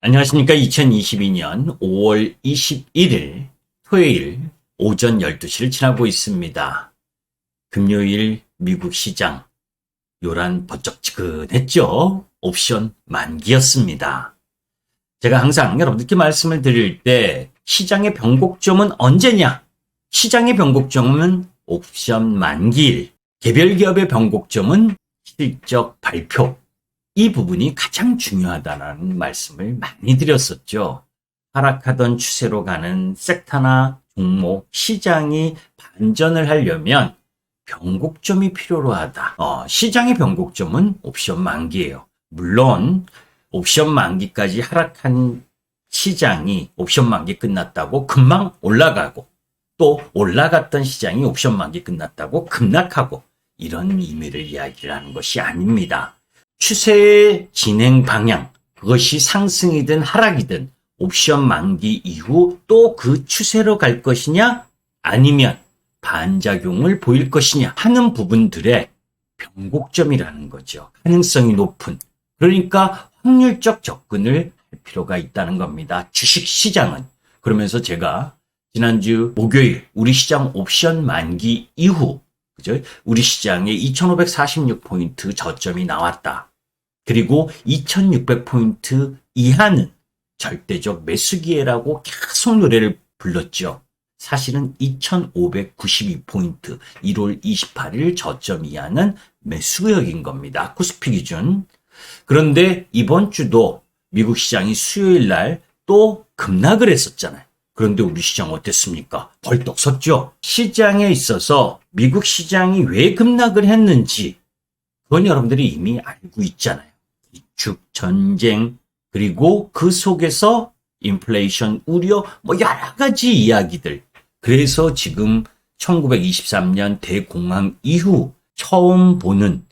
안녕하십니까. 2022년 5월 21일 토요일 오전 12시를 지나고 있습니다. 금요일 미국 시장 요란 번쩍지근했죠. 옵션 만기였습니다. 제가 항상 여러분들께 말씀을 드릴 때 시장의 변곡점은 언제냐? 시장의 변곡점은 옵션 만기일, 개별 기업의 변곡점은 실적 발표. 이 부분이 가장 중요하다는 말씀을 많이 드렸었죠. 하락하던 추세로 가는 섹터나 종목, 시장이 반전을 하려면 변곡점이 필요로 하다. 시장의 변곡점은 옵션 만기예요. 물론 옵션 만기까지 하락한 시장이 옵션 만기 끝났다고 금방 올라가고 또 올라갔던 시장이 옵션 만기 끝났다고 급락하고 이런 의미를 이야기를 하는 것이 아닙니다. 추세의 진행 방향, 그것이 상승이든 하락이든 옵션 만기 이후 또 그 추세로 갈 것이냐 아니면 반작용을 보일 것이냐 하는 부분들의 변곡점이라는 거죠. 가능성이 높은, 그러니까 확률적 접근을 할 필요가 있다는 겁니다. 주식시장은. 그러면서 제가 지난주 목요일 우리 시장 옵션 만기 이후 그죠? 우리 시장에 2546포인트 저점이 나왔다. 그리고 2600포인트 이하는 절대적 매수기회라고 계속 노래를 불렀죠. 사실은 2592포인트 1월 28일 저점 이하는 매수구역인 겁니다. 코스피 기준. 그런데 이번 주도 미국 시장이 수요일 날 또 급락을 했었잖아요. 그런데 우리 시장 어땠습니까? 벌떡 섰죠. 시장에 있어서 미국 시장이 왜 급락을 했는지 그건 여러분들이 이미 알고 있잖아요. 기축 전쟁, 그리고 그 속에서 인플레이션 우려, 여러 가지 이야기들. 그래서 지금 1923년 대공황 이후 처음 보는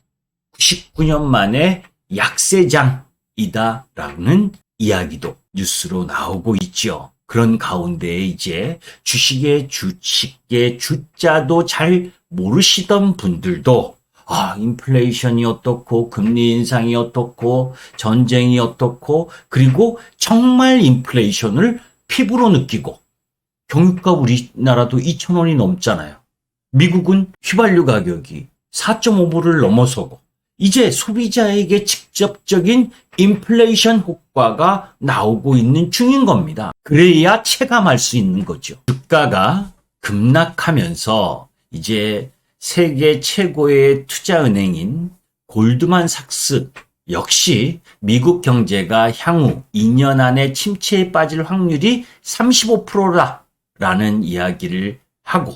99년 만에 약세장이다라는 이야기도 뉴스로 나오고 있죠. 그런 가운데 이제 주식의 주식의 주자도 잘 모르시던 분들도 인플레이션이 어떻고 금리 인상이 어떻고 전쟁이 어떻고 그리고 정말 인플레이션을 피부로 느끼고 경유가 우리나라도 2,000원이 넘잖아요. 미국은 휘발유 가격이 4.5불을 넘어서고 이제 소비자에게 직접적인 인플레이션 효과가 나오고 있는 중인 겁니다. 그래야 체감할 수 있는 거죠. 주가가 급락하면서 이제 세계 최고의 투자은행인 골드만삭스 역시 미국 경제가 향후 2년 안에 침체에 빠질 확률이 35%라는 이야기를 하고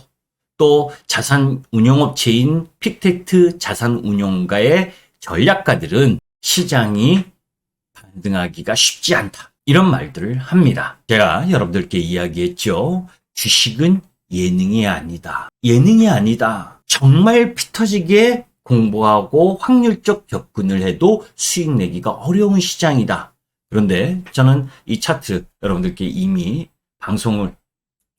또 자산운용업체인 픽텍트 자산운용가의 전략가들은 시장이 반등하기가 쉽지 않다. 이런 말들을 합니다. 제가 여러분들께 이야기했죠. 주식은 예능이 아니다. 예능이 아니다. 정말 피 터지게 공부하고 확률적 접근을 해도 수익 내기가 어려운 시장이다. 그런데 저는 이 차트 여러분들께 이미 방송을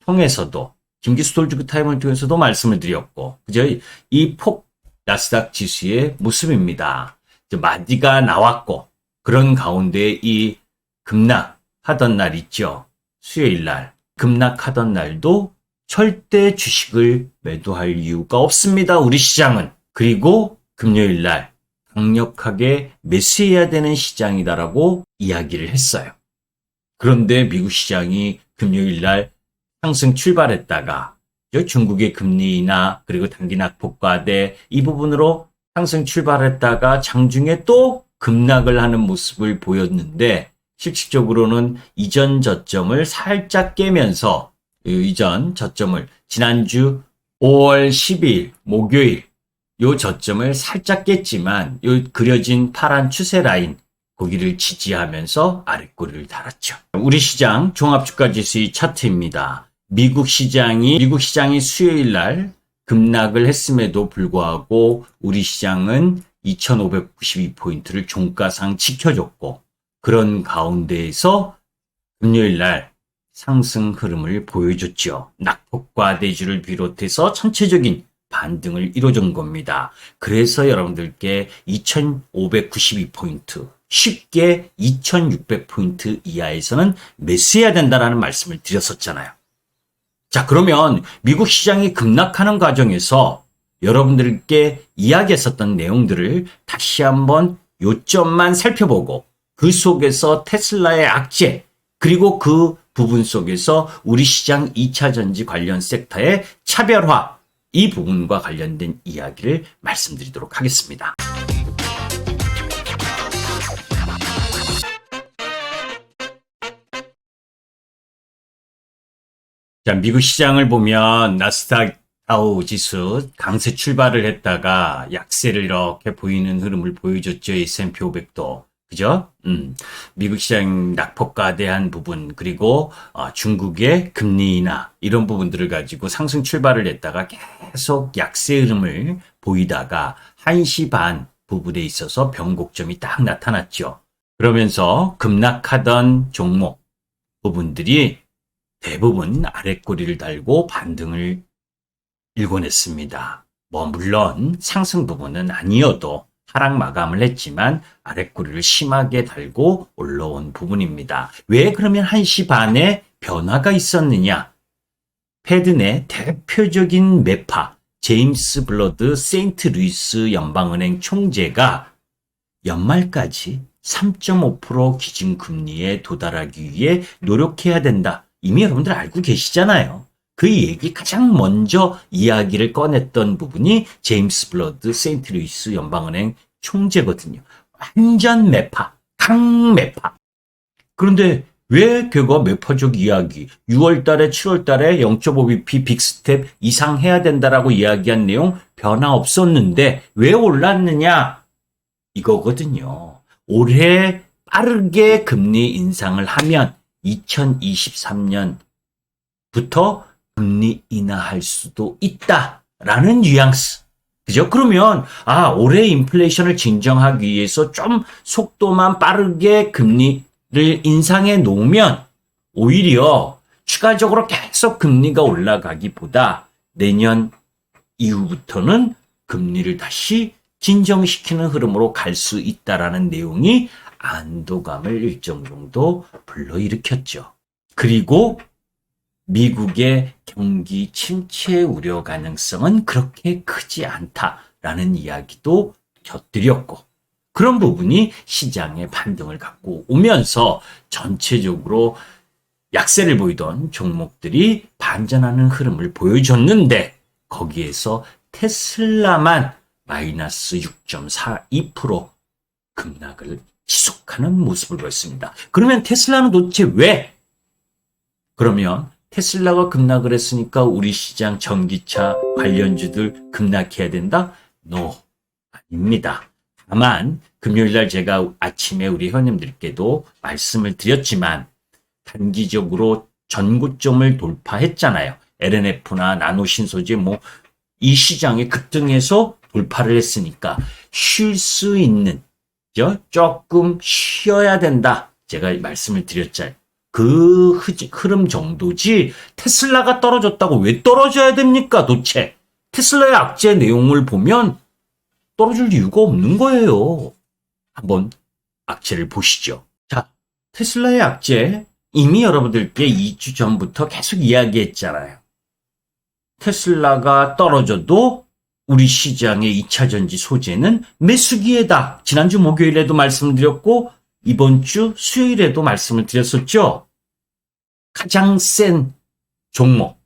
통해서도 김기수 돌주그 타임을 통해서도 말씀을 드렸고, 그죠? 이 폭 나스닥 지수의 모습입니다. 마디가 나왔고, 그런 가운데 이 급락하던 날 있죠. 수요일 날. 급락하던 날도 절대 주식을 매도할 이유가 없습니다. 우리 시장은. 그리고 금요일 날 강력하게 매수해야 되는 시장이다라고 이야기를 했어요. 그런데 미국 시장이 금요일 날 상승 출발했다가 중국의 금리나 그리고 단기 낙폭과대 이 부분으로 상승 출발했다가 장중에 또 급락을 하는 모습을 보였는데 실질적으로는 이전 저점을 살짝 깨면서 이전 저점을 지난주 5월 12일 목요일 요 저점을 살짝 깼지만 요 그려진 파란 추세 라인 고기를 지지하면서 아랫꼬리를 달았죠. 우리 시장 종합주가지수의 차트입니다. 미국 시장이 수요일 날 급락을 했음에도 불구하고 우리 시장은 2592포인트를 종가상 지켜줬고 그런 가운데에서 금요일 날 상승 흐름을 보여줬죠. 낙폭과 대주를 비롯해서 전체적인 반등을 이뤄준 겁니다. 그래서 여러분들께 2592포인트 쉽게 2600포인트 이하에서는 매수해야 된다라는 말씀을 드렸었잖아요. 자, 그러면 미국 시장이 급락하는 과정에서 여러분들께 이야기했었던 내용들을 다시 한번 요점만 살펴보고 그 속에서 테슬라의 악재, 그리고 그 부분 속에서 우리 시장 2차 전지 관련 섹터의 차별화, 이 부분과 관련된 이야기를 말씀드리도록 하겠습니다. 자, 미국 시장을 보면 나스닥 다우 지수 강세 출발을 했다가 약세를 이렇게 보이는 흐름을 보여줬죠. S&P 500도. 그죠? 미국 시장 낙폭과대한 부분, 그리고 중국의 금리 인하, 이런 부분들을 가지고 상승 출발을 했다가 계속 약세 흐름을 보이다가 1시 반 부분에 있어서 변곡점이 딱 나타났죠. 그러면서 급락하던 종목 부분들이 대부분 아랫꼬리를 달고 반등을 일궈냈습니다. 물론 상승 부분은 아니어도 하락 마감을 했지만 아랫꼬리를 심하게 달고 올라온 부분입니다. 왜 그러면 1시 반에 변화가 있었느냐? 패드 내 대표적인 매파 제임스 블러드 세인트루이스 연방은행 총재가 연말까지 3.5% 기준금리에 도달하기 위해 노력해야 된다. 이미 여러분들 알고 계시잖아요. 그 얘기 가장 먼저 이야기를 꺼냈던 부분이 제임스 블러드 세인트루이스 연방은행 총재거든요. 완전 매파, 강매파. 그런데 왜 걔가 매파적 이야기, 6월 달에 7월 달에 0.5bp 빅스텝 이상 해야 된다라고 이야기한 내용 변화 없었는데 왜 올랐느냐? 이거거든요. 올해 빠르게 금리 인상을 하면 2023년부터 금리 인하할 수도 있다라는 뉘앙스. 그죠? 그러면 올해 인플레이션을 진정하기 위해서 좀 속도만 빠르게 금리를 인상해 놓으면 오히려 추가적으로 계속 금리가 올라가기보다 내년 이후부터는 금리를 다시 진정시키는 흐름으로 갈 수 있다라는 내용이 안도감을 일정 정도 불러일으켰죠. 그리고 미국의 경기 침체 우려 가능성은 그렇게 크지 않다라는 이야기도 곁들였고, 그런 부분이 시장의 반등을 갖고 오면서 전체적으로 약세를 보이던 종목들이 반전하는 흐름을 보여줬는데 거기에서 테슬라만 마이너스 6.42% 급락을 지속하는 모습을 보였습니다. 그러면 테슬라는 도대체 왜? 그러면 테슬라가 급락을 했으니까 우리 시장 전기차 관련주들 급락해야 된다? No, 아닙니다. 다만 금요일날 제가 아침에 우리 회원님들께도 말씀을 드렸지만 단기적으로 전고점을 돌파했잖아요. LNF나 나노신소재 이 시장에 급등해서 돌파를 했으니까 쉴 수 있는, 조금 쉬어야 된다. 제가 말씀을 드렸잖아요. 그 흐름 정도지 테슬라가 떨어졌다고 왜 떨어져야 됩니까 도대체? 테슬라의 악재 내용을 보면 떨어질 이유가 없는 거예요. 한번 악재를 보시죠. 자, 테슬라의 악재 이미 여러분들께 2주 전부터 계속 이야기했잖아요. 테슬라가 떨어져도 우리 시장의 2차 전지 소재는 매수기에다. 지난주 목요일에도 말씀드렸고 이번 주 수요일에도 말씀을 드렸었죠. 가장 센 종목.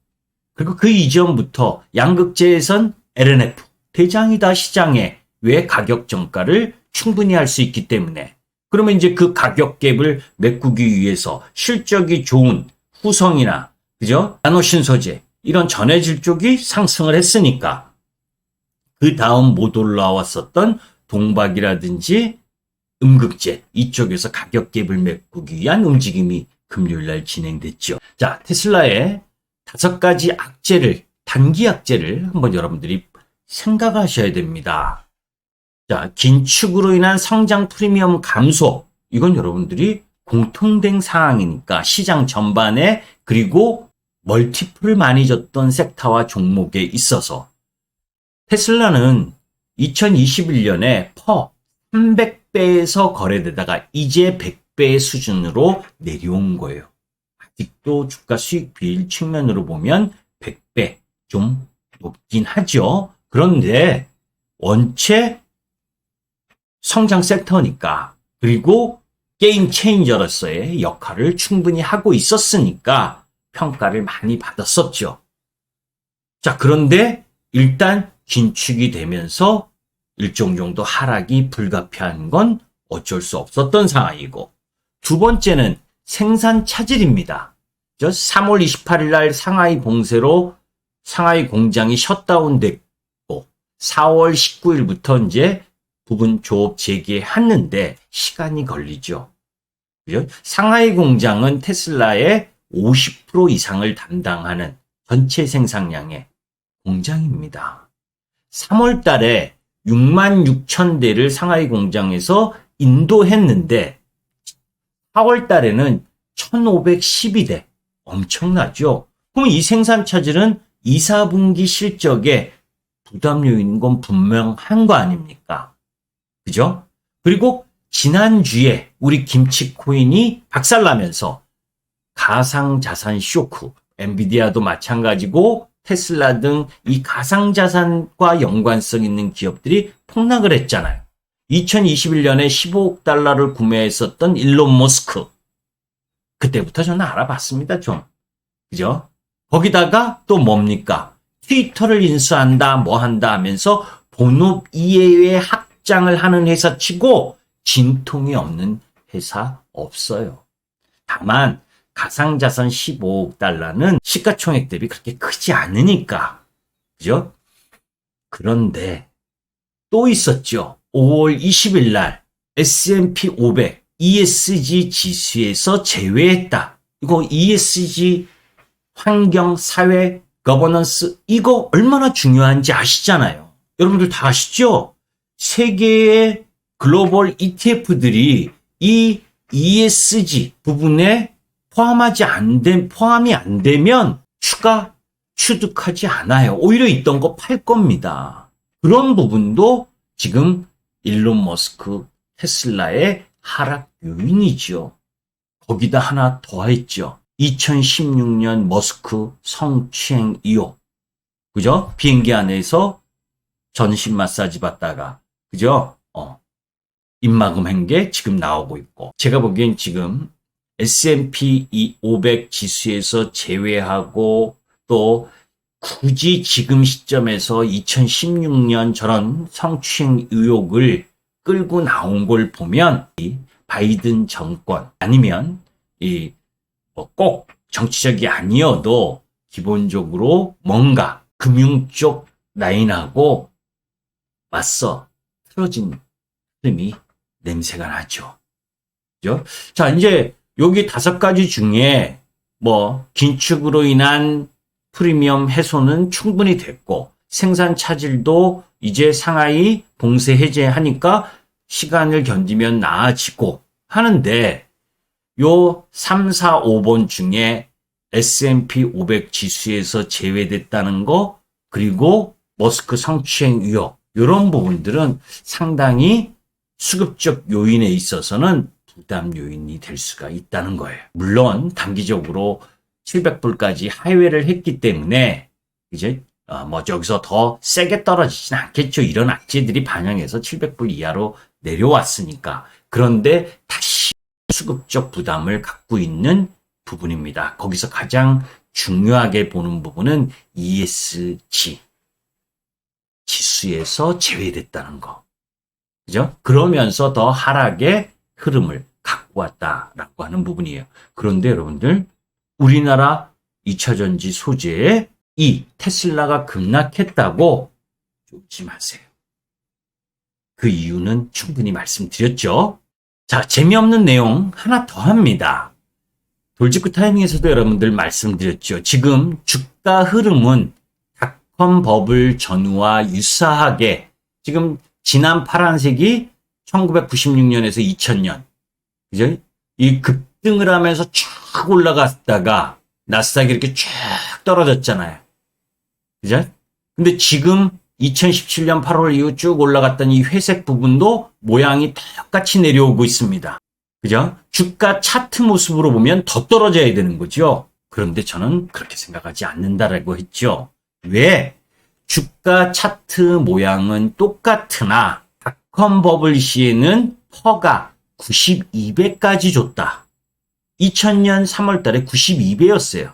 그리고 그 이전부터 양극재에선 LNF. 대장이다 시장에. 왜? 가격 정가를 충분히 할 수 있기 때문에. 그러면 이제 그 가격 갭을 메꾸기 위해서 실적이 좋은 후성이나, 그죠? 나노신소재. 이런 전해질 쪽이 상승을 했으니까. 그 다음 못 올라왔었던 동박이라든지 음극재 이쪽에서 가격 갭을 메꾸기 위한 움직임이 금요일날 진행됐죠. 자, 테슬라의 5가지 악재를, 단기 악재를 한번 여러분들이 생각하셔야 됩니다. 자, 긴축으로 인한 성장 프리미엄 감소. 이건 여러분들이 공통된 사항이니까 시장 전반에, 그리고 멀티플을 많이 줬던 섹터와 종목에 있어서 테슬라는 2021년에 300배 10배에서 거래되다가 이제 100배 수준으로 내려온 거예요. 아직도 주가 수익 비율 측면으로 보면 100배 좀 높긴 하죠. 그런데 원체 성장 섹터니까, 그리고 게임 체인저로서의 역할을 충분히 하고 있었으니까 평가를 많이 받았었죠. 자, 그런데 일단 긴축이 되면서 일정 정도 하락이 불가피한 건 어쩔 수 없었던 상황이고, 두 번째는 생산 차질입니다. 3월 28일 날 상하이 봉쇄로 상하이 공장이 셧다운됐고 4월 19일부터 이제 부분 조업 재개했는데 시간이 걸리죠. 그죠? 상하이 공장은 테슬라의 50% 이상을 담당하는 전체 생산량의 공장입니다. 3월 달에 6만 6천 대를 상하이 공장에서 인도했는데 4월 달에는 1,512대. 엄청나죠? 그럼 이 생산 차질은 2, 4분기 실적에 부담 요인인 건 분명한 거 아닙니까? 그죠? 그리고 지난주에 우리 김치코인이 박살나면서 가상자산 쇼크, 엔비디아도 마찬가지고 테슬라 등 이 가상자산과 연관성 있는 기업들이 폭락을 했잖아요. 2021년에 15억 달러를 구매했었던 일론 머스크. 그때부터 저는 알아봤습니다, 좀. 그죠? 거기다가 또 뭡니까? 트위터를 인수한다, 뭐 한다 하면서 본업 이외의 확장을 하는 회사 치고 진통이 없는 회사 없어요. 다만 가상자산 15억 달러는 시가총액 대비 그렇게 크지 않으니까. 그죠? 그런데 또 있었죠. 5월 20일 날 S&P 500 ESG 지수에서 제외했다. 이거 ESG 환경, 사회, 거버넌스 이거 얼마나 중요한지 아시잖아요. 여러분들 다 아시죠? 세계의 글로벌 ETF들이 이 ESG 부분에 포함이 안 되면 추가 취득하지 않아요. 오히려 있던 거 팔 겁니다. 그런 부분도 지금 일론 머스크 테슬라의 하락 요인이죠. 거기다 하나 더했죠. 2016년 머스크 성추행 의혹. 그죠? 비행기 안에서 전신 마사지 받다가, 그죠? 입막음 한 게 지금 나오고 있고. 제가 보기엔 지금 S&P 500 지수에서 제외하고 또 굳이 지금 시점에서 2016년 저런 성추행 의혹을 끌고 나온 걸 보면 이 바이든 정권 아니면 꼭 정치적이 아니어도 기본적으로 뭔가 금융 쪽 라인하고 맞서 틀어진 흐름이 냄새가 나죠. 그죠? 자, 이제 여기 5가지 중에 긴축으로 인한 프리미엄 해소는 충분히 됐고 생산 차질도 이제 상하이 봉쇄 해제하니까 시간을 견디면 나아지고 하는데 요 3, 4, 5번 중에 S&P 500 지수에서 제외됐다는 거 그리고 머스크 성추행 의혹 이런 부분들은 상당히 수급적 요인에 있어서는 부담 요인이 될 수가 있다는 거예요. 물론 단기적으로 700불까지 하회를 했기 때문에 이제 여기서 더 세게 떨어지진 않겠죠. 이런 악재들이 반영해서 700불 이하로 내려왔으니까. 그런데 다시 수급적 부담을 갖고 있는 부분입니다. 거기서 가장 중요하게 보는 부분은 ESG 지수에서 제외됐다는 거. 그죠? 그러면서 더 하락의 흐름을 갖고 왔다라고 하는 부분이에요. 그런데 여러분들 우리나라 2차 전지 소재에 이 테슬라가 급락했다고 조심하세요. 그 이유는 충분히 말씀드렸죠. 자, 재미없는 내용 하나 더 합니다. 돌직구 타이밍에서도 여러분들 말씀드렸죠. 지금 주가 흐름은 닷컴 버블 전후와 유사하게 지금 진한 파란색이 1996년에서 2000년. 그죠? 이 급등을 하면서 쫙 올라갔다가 나스닥이 이렇게 쫙 떨어졌잖아요. 그죠? 근데 지금 2017년 8월 이후 쭉 올라갔던 이 회색 부분도 모양이 똑같이 내려오고 있습니다. 그죠? 주가 차트 모습으로 보면 더 떨어져야 되는 거죠. 그런데 저는 그렇게 생각하지 않는다라고 했죠. 왜? 주가 차트 모양은 똑같으나 닷컴 버블 시에는 퍼가 92배까지 줬다. 2000년 3월 달에 92배였어요.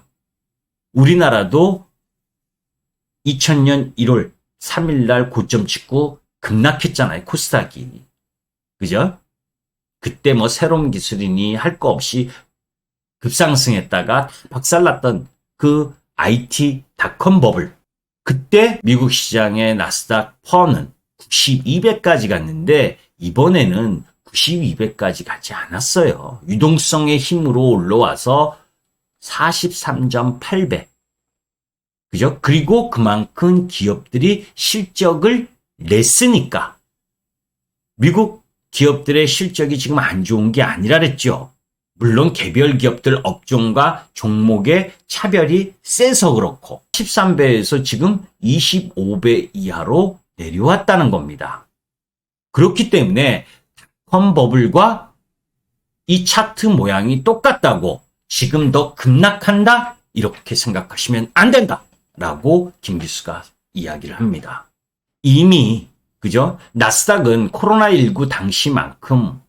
우리나라도 2000년 1월 3일 날 고점 찍고 급락했잖아요. 코스닥이. 그죠? 그때 뭐 새로운 기술이니 할 거 없이 급상승했다가 박살났던 그 IT 닷컴 버블. 그때 미국 시장의 나스닥 퍼는 92배까지 갔는데 이번에는 92배까지 가지 않았어요. 유동성의 힘으로 올라와서 43.8배. 그죠? 그리고 그만큼 기업들이 실적을 냈으니까. 미국 기업들의 실적이 지금 안 좋은 게 아니라 그랬죠. 물론 개별 기업들 업종과 종목의 차별이 세서 그렇고 13배에서 지금 25배 이하로 내려왔다는 겁니다. 그렇기 때문에 닷컴 버블과 이 차트 모양이 똑같다고 지금 더 급락한다? 이렇게 생각하시면 안 된다! 라고 김기수가 이야기를 합니다. 이미 그죠? 나스닥은 코로나19 당시만큼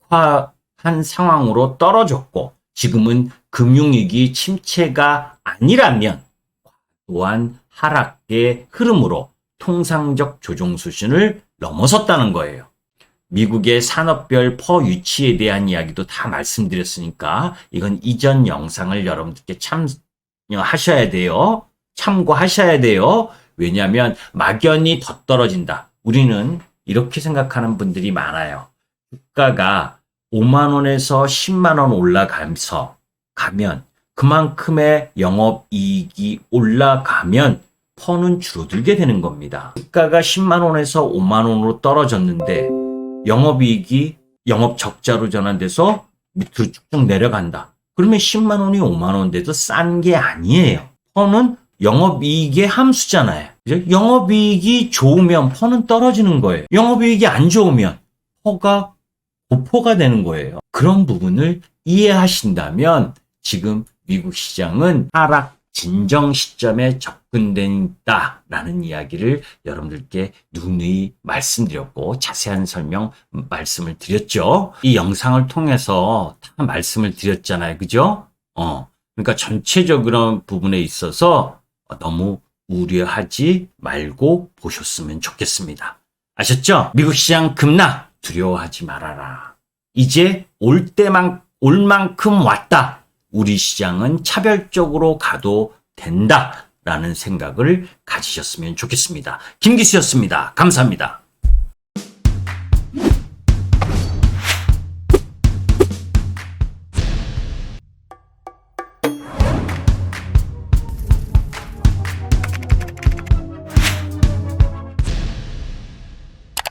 악화한 상황으로 떨어졌고 지금은 금융위기 침체가 아니라면 과도한 하락의 흐름으로 통상적 조정 수준을 넘어섰다는 거예요. 미국의 산업별 퍼 위치에 대한 이야기도 다 말씀드렸으니까 이건 이전 영상을 여러분들께 참여하셔야 돼요. 참고하셔야 돼요. 왜냐하면 막연히 더 떨어진다. 우리는 이렇게 생각하는 분들이 많아요. 주가가 5만 원에서 10만 원 올라가면서 가면 그만큼의 영업이익이 올라가면 퍼는 줄어들게 되는 겁니다. 주가가 10만 원에서 5만 원으로 떨어졌는데 영업이익이 영업 적자로 전환돼서 밑으로 쭉쭉 내려간다. 그러면 10만 원이 5만 원 돼도 싼 게 아니에요. 퍼는 영업이익의 함수잖아요. 그죠? 영업이익이 좋으면 퍼는 떨어지는 거예요. 영업이익이 안 좋으면 퍼가 고퍼가 되는 거예요. 그런 부분을 이해하신다면 지금 미국 시장은 하락 진정 시점에 접근된다라는 이야기를 여러분들께 누누이 말씀드렸고 자세한 설명 말씀을 드렸죠. 이 영상을 통해서 다 말씀을 드렸잖아요. 그죠? 그러니까 전체적으로 부분에 있어서 너무 우려하지 말고 보셨으면 좋겠습니다. 아셨죠? 미국 시장 급락 두려워하지 말아라. 이제 올 만큼 왔다. 우리 시장은 차별적으로 가도 된다라는 생각을 가지셨으면 좋겠습니다. 김기수였습니다. 감사합니다.